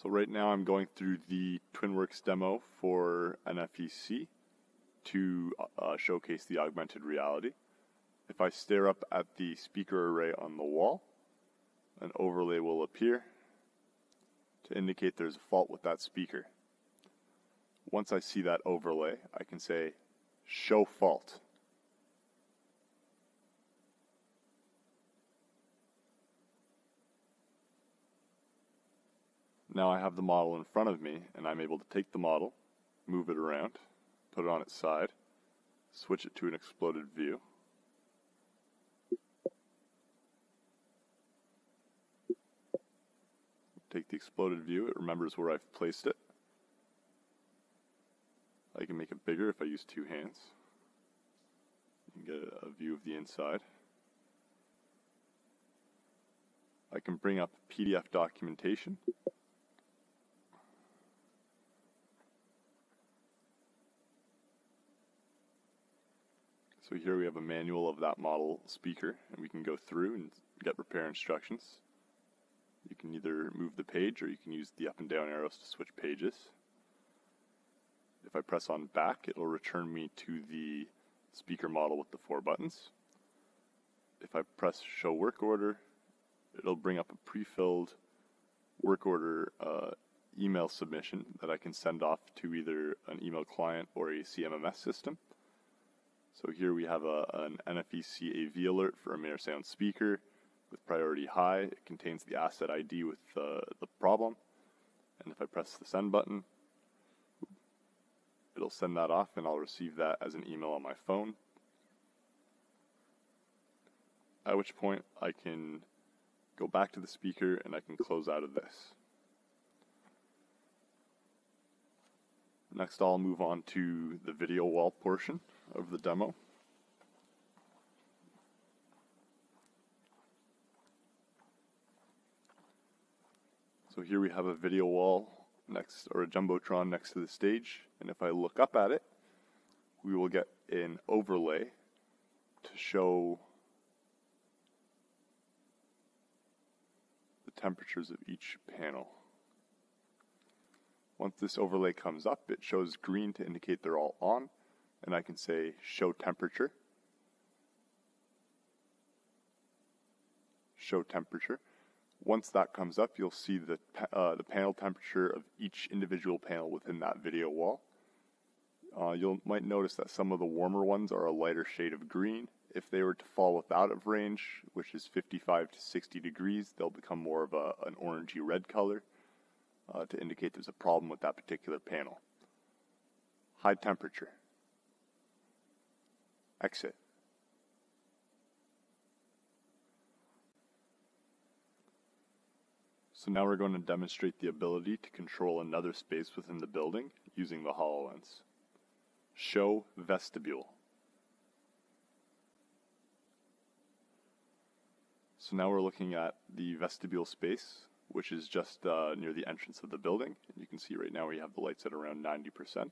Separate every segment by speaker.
Speaker 1: So right now I'm going through the TwinWorX demo for NFEC to showcase the augmented reality. If I stare up at the speaker array on the wall, an overlay will appear to indicate there's a fault with that speaker. Once I see that overlay, I can say, show fault. Now I have the model in front of me, and I'm able to take the model, move it around, put it on its side, switch it to an exploded view. Take the exploded view, it remembers where I've placed it. I can make it bigger if I use two hands. You can get a view of the inside. I can bring up PDF documentation. So here we have a manual of that model speaker, and we can go through and get repair instructions. You can either move the page or you can use the up and down arrows to switch pages. If I press on back, it'll return me to the speaker model with the 4 buttons. If I press show work order, it'll bring up a pre-filled work order email submission that I can send off to either an email client or a CMMS system. So here we have an NFEC AV alert for a Mayor Sound speaker with priority high. It contains the asset ID with the problem. And if I press the send button, it'll send that off and I'll receive that as an email on my phone. At which point I can go back to the speaker and I can close out of this. Next I'll move on to the video wall portion of the demo. So here we have a video wall next, or a jumbotron next to the stage, and if I look up at it, we will get an overlay to show the temperatures of each panel. Once this overlay comes up, it shows green to indicate they're all on, and I can say show temperature. Show temperature. Once that comes up, you'll see the panel temperature of each individual panel within that video wall. You might notice that some of the warmer ones are a lighter shade of green. If they were to fall out of range, which is 55 to 60 degrees, they'll become more of an orangey red color to indicate there's a problem with that particular panel. High temperature. Exit. So now we're going to demonstrate the ability to control another space within the building using the Hololens. Show vestibule. So now we're looking at the vestibule space, which is just near the entrance of the building. And you can see right now we have the lights at around 90%.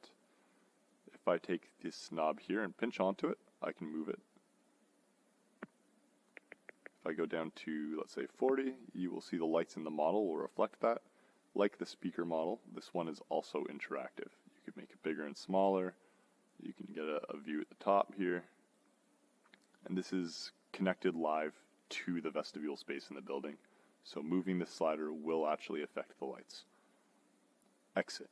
Speaker 1: If I take this knob here and pinch onto it, I can move it. If I go down to, let's say, 40, you will see the lights in the model will reflect that. Like the speaker model, this one is also interactive. You can make it bigger and smaller. You can get a view at the top here. And this is connected live to the vestibule space in the building. So moving this slider will actually affect the lights. Exit.